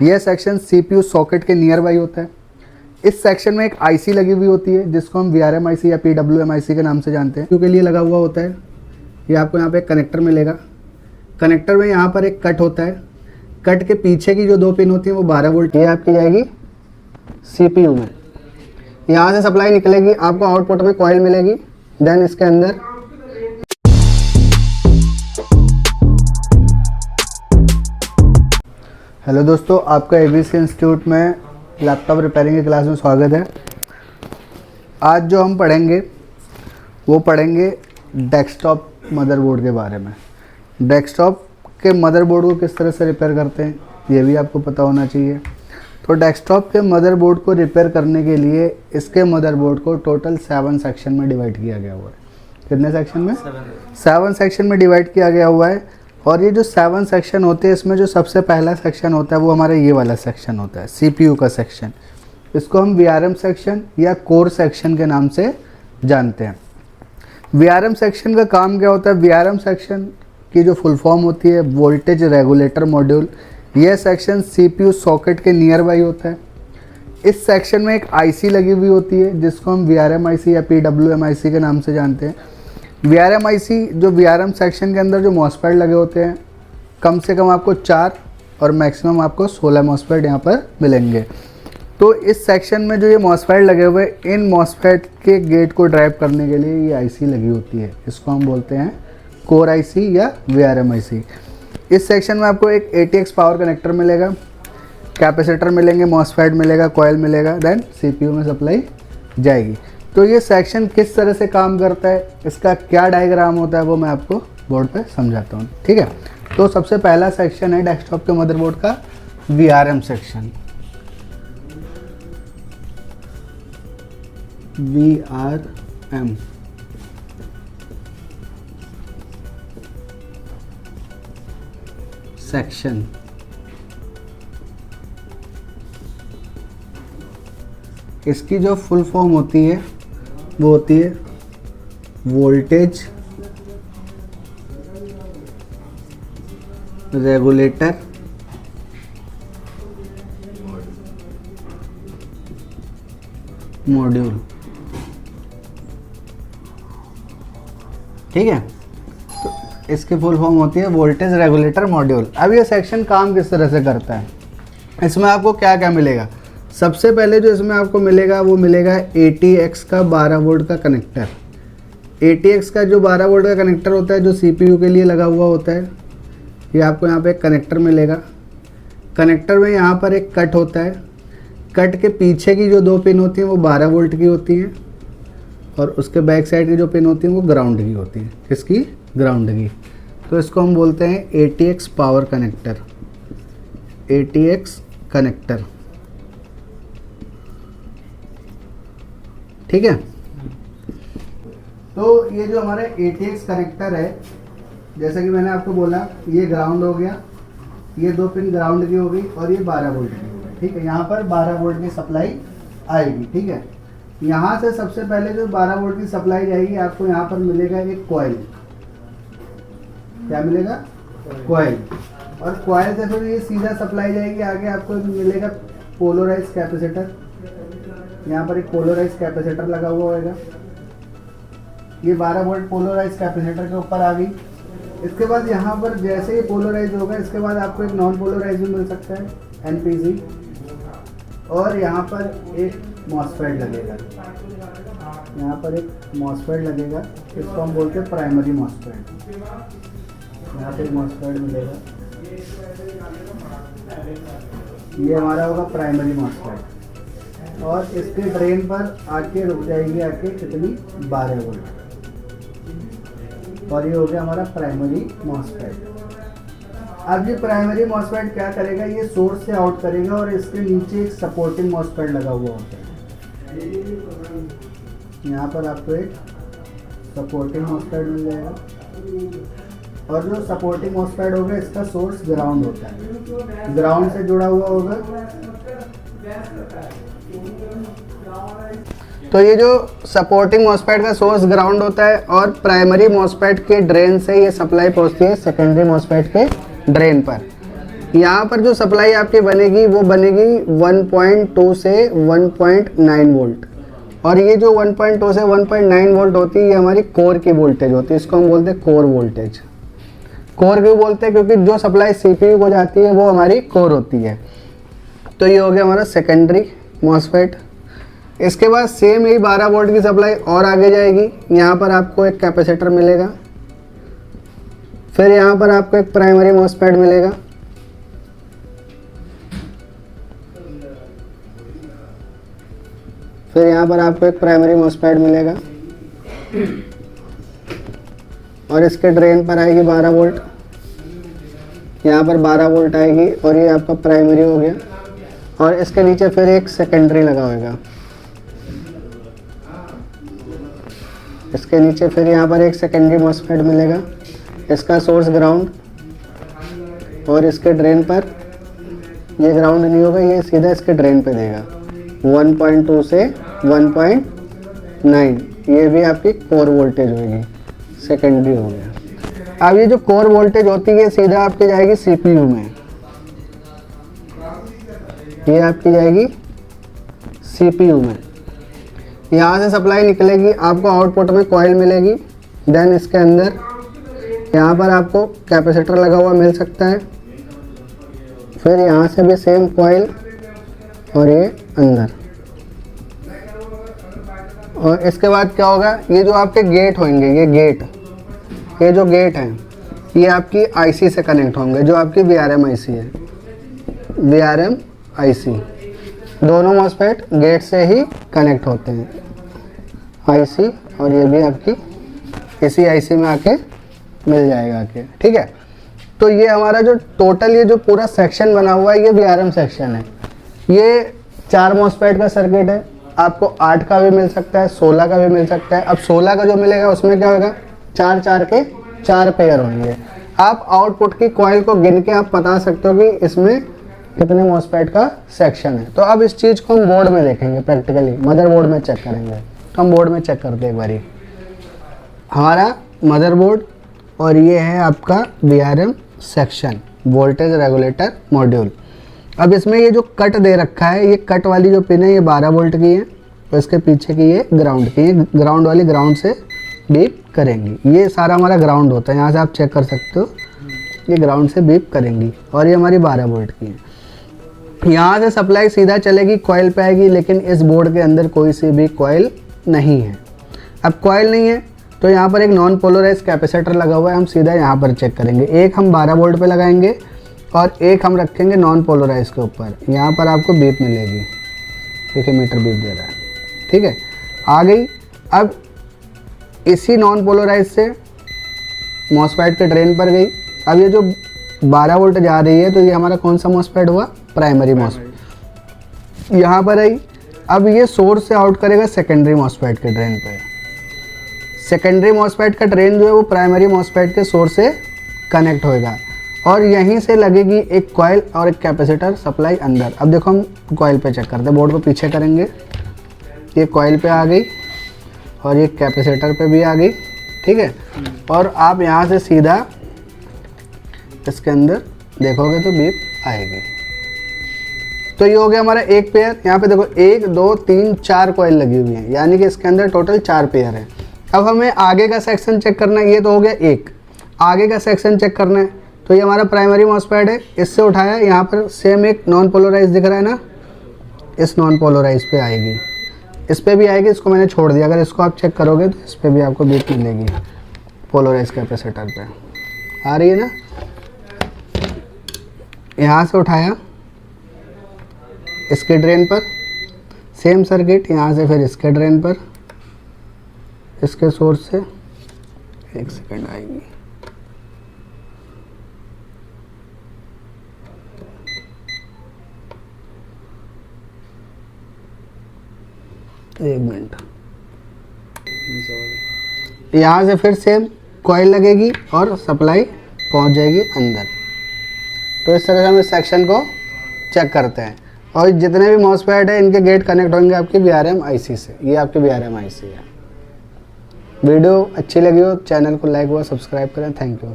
यह section CPU socket के near by होता है। इस सेक्शन में एक IC लगी हुई होती है जिसको हम VRM IC या PWM IC के नाम से जानते हैं। के लिए लगा हुआ होता है। ये आपको यहाँ पे कनेक्टर मिलेगा। कनेक्टर में यहाँ पर एक कट होता है। कट के पीछे की जो दो पिन होती है वो 12 वोल्ट ये आपकी जाएगी CPU में। यहाँ से सप्लाई निकलेगी, आपको आउटपुट में कॉइल मिलेगी। देन इसके अंदर हेलो दोस्तों, आपका ABC इंस्टीट्यूट में लैपटॉप रिपेयरिंग की क्लास में स्वागत है। आज जो हम पढ़ेंगे वो पढ़ेंगे डेस्कटॉप मदरबोर्ड के बारे में। डेस्कटॉप के मदरबोर्ड को किस तरह से रिपेयर करते हैं ये भी आपको पता होना चाहिए। तो डेस्कटॉप के मदरबोर्ड को रिपेयर करने के लिए इसके मदरबोर्ड को टोटल 7 सेक्शन में डिवाइड किया गया हुआ है। कितने सेक्शन में? 7 सेक्शन में डिवाइड किया गया हुआ है। और ये जो 7 सेक्शन होते हैं इसमें जो सबसे पहला सेक्शन होता है वो हमारा ये वाला सेक्शन होता है, CPU का सेक्शन। इसको हम VRM सेक्शन या कोर सेक्शन के नाम से जानते हैं। VRM सेक्शन का काम क्या होता है? VRM सेक्शन की जो फुल फॉर्म होती है वोल्टेज रेगुलेटर मॉड्यूल। यह सेक्शन CPU सॉकेट के नियर बाई होता है। इस सेक्शन में एक IC लगी हुई होती है जिसको हम VRM IC या PWM IC के नाम से जानते हैं। VRM IC जो VRM सेक्शन के अंदर जो मॉसफेट लगे होते हैं, कम से कम आपको 4 और मैक्सिमम आपको 16 मॉसफेट यहाँ पर मिलेंगे। तो इस सेक्शन में जो ये मॉसफेट लगे हुए हैं, इन मॉसफेट के गेट को ड्राइव करने के लिए ये IC लगी होती है। इसको हम बोलते हैं कोर IC या VRM IC। इस सेक्शन में आपको एक ATX पावर कनेक्टर मिलेगा, कैपेसिटर मिलेंगे, मॉसफेट मिलेगा, कॉयल मिलेगा, देन CPU में सप्लाई जाएगी। तो ये सेक्शन किस तरह से काम करता है, इसका क्या डायग्राम होता है वो मैं आपको बोर्ड पे समझाता हूँ, ठीक है। तो सबसे पहला सेक्शन है डेस्कटॉप के मदरबोर्ड का VRM सेक्शन। VRM सेक्शन इसकी जो फुल फॉर्म होती है वो होती है वोल्टेज रेगुलेटर मॉड्यूल, ठीक है। तो इसकी फुल फॉर्म होती है वोल्टेज रेगुलेटर मॉड्यूल। अब ये सेक्शन काम किस तरह से करता है, इसमें आपको क्या क्या मिलेगा? सबसे पहले जो इसमें आपको मिलेगा वो मिलेगा ATX का 12 वोल्ट का कनेक्टर। ATX का जो 12 वोल्ट का कनेक्टर होता है जो CPU के लिए लगा हुआ होता है, ये आपको यहाँ पे एक कनेक्टर मिलेगा। कनेक्टर में यहाँ पर एक कट होता है। कट के पीछे की जो दो पिन होती हैं वो 12 वोल्ट की होती हैं और उसके बैक साइड की जो पिन होती हैं वो ग्राउंड की होती हैं। किसकी? ग्राउंड की। तो इसको हम बोलते हैं ATX power connector, ATX connector, ठीक है। तो ये जो हमारा ATX कनेक्टर है, जैसा कि मैंने आपको बोला, ये ग्राउंड हो गया, ये दो पिन ग्राउंड की हो गई और ये 12 वोल्ट की हो गई, ठीक है। यहाँ पर 12 वोल्ट की सप्लाई आएगी, ठीक है। यहाँ से सबसे पहले जो 12 वोल्ट की सप्लाई जाएगी आपको यहाँ पर मिलेगा एक कॉइल। क्या मिलेगा? कॉइल। और कॉइल से फिर ये सीधा सप्लाई जाएगी आगे, आपको मिलेगा पोलराइज कैपेसिटर। यहाँ पर एक पोलराइज कैपेसिटर लगा हुआ होगा। ये 12 वोल्ट पोलराइज कैपेसिटर के ऊपर आ गई। इसके बाद यहाँ पर जैसे ये पोलराइज होगा इसके बाद आपको एक नॉन पोलराइज भी मिल सकता है, NPC। और यहाँ पर एक मॉसफेट लगेगा, यहाँ पर एक मॉसफेट लगेगा, इसको हम बोलते हैं प्राइमरी मॉसफेट। यहाँ पे एक मॉसफेट मिलेगा, ये हमारा होगा प्राइमरी मॉसफेट। और इसके ड्रेन पर आके रुक जाएगी आके कितनी? 12 वोल्ट। और ये हो गया हमारा प्राइमरी मॉसफेट। अब ये प्राइमरी मॉसफेट क्या करेगा? ये सोर्स से आउट करेगा और इसके नीचे एक सपोर्टिंग मॉसफेट लगा हुआ होता है। यहाँ पर आपको एक सपोर्टिंग मॉसफेट मिल जाएगा। और जो सपोर्टिंग मॉसफेट होगा इसका सोर्स ग्राउंड होता है, ग्राउंड से जुड़ा हुआ होगा। तो ये जो सपोर्टिंग मॉसफेट का सोर्स ग्राउंड होता है और प्राइमरी मॉसफेट के ड्रेन से ये सप्लाई पहुंचती है सेकेंडरी मॉसफेट के ड्रेन पर। यहाँ पर जो सप्लाई आपकी बनेगी वो बनेगी 1.2 से 1.9 वोल्ट, और ये जो 1.2 से 1.9 वोल्ट होती है ये हमारी कोर की वोल्टेज होती है। इसको हम बोलते हैं कोर वोल्टेज। कोर क्यों बोलते हैं? क्योंकि जो सप्लाई सीपीयू को जाती है वो हमारी कोर होती है। तो ये हो गया हमारा सेकेंडरी मॉसफेट। इसके बाद सेम यही 12 वोल्ट की सप्लाई और आगे जाएगी। यहाँ पर आपको एक कैपेसिटर मिलेगा, फिर यहाँ पर आपको एक प्राइमरी मॉसफेट मिलेगा, फिर यहाँ पर आपको एक प्राइमरी मॉसफेट मिलेगा, और इसके ड्रेन पर आएगी 12 वोल्ट, यहाँ पर 12 वोल्ट आएगी, और ये आपका प्राइमरी हो गया। और इसके नीचे फिर एक सेकेंडरी लगा होगा, इसके नीचे फिर यहाँ पर एक सेकेंडरी मॉसफेट मिलेगा, इसका सोर्स ग्राउंड, और इसके ड्रेन पर ये ग्राउंड नहीं होगा, ये सीधा इसके ड्रेन पे देगा 1.2 से 1.9। ये भी आपकी कोर वोल्टेज होगी, सेकेंडरी हो गया। अब ये जो कोर वोल्टेज होती है सीधा आपकी जाएगी सीपीयू में, ये आपकी जाएगी सीपीयू में। यहाँ से सप्लाई निकलेगी, आपको आउटपुट में कॉइल मिलेगी, देन इसके अंदर यहाँ पर आपको कैपेसिटर लगा हुआ मिल सकता है, फिर यहाँ से भी सेम कॉइल, और ये अंदर। और इसके बाद क्या होगा, ये जो आपके गेट होंगे, ये जो गेट हैं ये आपकी आईसी से कनेक्ट होंगे, जो आपकी वीआरएम आईसी है, वीआरएम आईसी। दोनों मॉसफेट गेट से ही कनेक्ट होते हैं, आईसी, और ये भी आपकी इसी आईसी में आके मिल जाएगा आके, ठीक है। तो ये हमारा जो टोटल ये जो पूरा सेक्शन बना हुआ है ये वीआरएम सेक्शन है। ये 4 मॉसफेट का सर्किट है, आपको 8 का भी मिल सकता है, 16 का भी मिल सकता है। अब 16 का जो मिलेगा उसमें क्या होगा, 4 के 4 पेयर होंगे। आप आउटपुट की कॉइल को गिन के आप बता सकते हो कि इसमें कितने मॉसफेट का सेक्शन है। तो अब इस चीज़ को हम बोर्ड में देखेंगे, प्रैक्टिकली मदरबोर्ड में चेक करेंगे। तो हम बोर्ड में चेक करते हैं एक बारी। हमारा मदरबोर्ड, और ये है आपका VRM section, voltage regulator module. अब इसमें ये जो कट दे रखा है, ये कट वाली जो पिन है ये 12 वोल्ट की है, और इसके पीछे की ये ग्राउंड की है। ग्राउंड वाली ग्राउंड से बीप करेंगी। ये सारा हमारा ग्राउंड होता है, यहाँ से आप चेक कर सकते हो, ये ग्राउंड से बीप करेंगी, और ये हमारी 12 वोल्ट की है। यहाँ से सप्लाई सीधा चलेगी, कॉइल पे आएगी, लेकिन इस बोर्ड के अंदर कोई सी भी कॉइल नहीं है। अब कॉइल नहीं है तो यहाँ पर एक नॉन पोलराइज कैपेसिटर लगा हुआ है, हम सीधा यहाँ पर चेक करेंगे। एक हम 12 वोल्ट पे लगाएंगे और एक हम रखेंगे नॉन पोलराइज के ऊपर। यहाँ पर आपको बीप मिलेगी, देखिए मीटर बीप दे रहा है, ठीक है, आ गई। अब इसी नॉन पोलराइज से मॉसफेट के ड्रेन पर गई। अब ये जो 12 वोल्ट जा रही है तो ये हमारा कौन सा मॉसफेट हुआ, प्राइमरी मॉसफेट। यहाँ पर आई, अब ये सोर्स से आउट करेगा सेकेंडरी मॉसफेट के ड्रेन पे। सेकेंडरी मॉसफेट का ड्रेन जो है वो प्राइमरी मॉसफेट के सोर्स से कनेक्ट होएगा, और यहीं से लगेगी एक कॉइल और एक कैपेसिटर सप्लाई अंदर। अब देखो हम कॉइल पे चेक करते हैं, बोर्ड को पीछे करेंगे, ये कॉइल पे आ गई और ये कैपेसिटर पे भी आ गई, ठीक है। और आप यहाँ से सीधा इसके अंदर देखोगे तो बीप आएगी। तो ये हो गया हमारा एक पेयर। यहाँ पे देखो 1 2 3 4 कॉइल लगी हुई है, यानी कि इसके अंदर टोटल 4 पेयर है। अब हमें आगे का सेक्शन चेक करना है, ये तो हो गया एक। आगे का सेक्शन चेक करना है, तो ये हमारा प्राइमरी मॉसफेट है, इससे उठाया, यहाँ पर सेम एक नॉन पोलराइज दिख रहा है ना, इस नॉन पोलराइज पे आएगी, इस पर भी आएगी, इसको मैंने छोड़ दिया। अगर इसको आप चेक करोगे तो इस पर भी आपको बीप मिलेगी, पोलराइज कैपेसिटर पे आ रही है ना। यहाँ से उठाया इसके ड्रेन पर, सेम सर्किट, यहाँ से फिर इसके ड्रेन पर, इसके सोर्स से, एक सेकंड आएगी, एक मिनट, यहाँ से फिर सेम कॉइल लगेगी और सप्लाई पहुँच जाएगी अंदर। तो इस तरह से हम इस सेक्शन को चेक करते हैं, और जितने भी मॉसफेट है इनके गेट कनेक्ट होंगे आपकी वीआरएम आईसी से। ये आपकी वीआरएम आईसी है। वीडियो अच्छी लगी हो चैनल को लाइक व सब्सक्राइब करें। Thank you.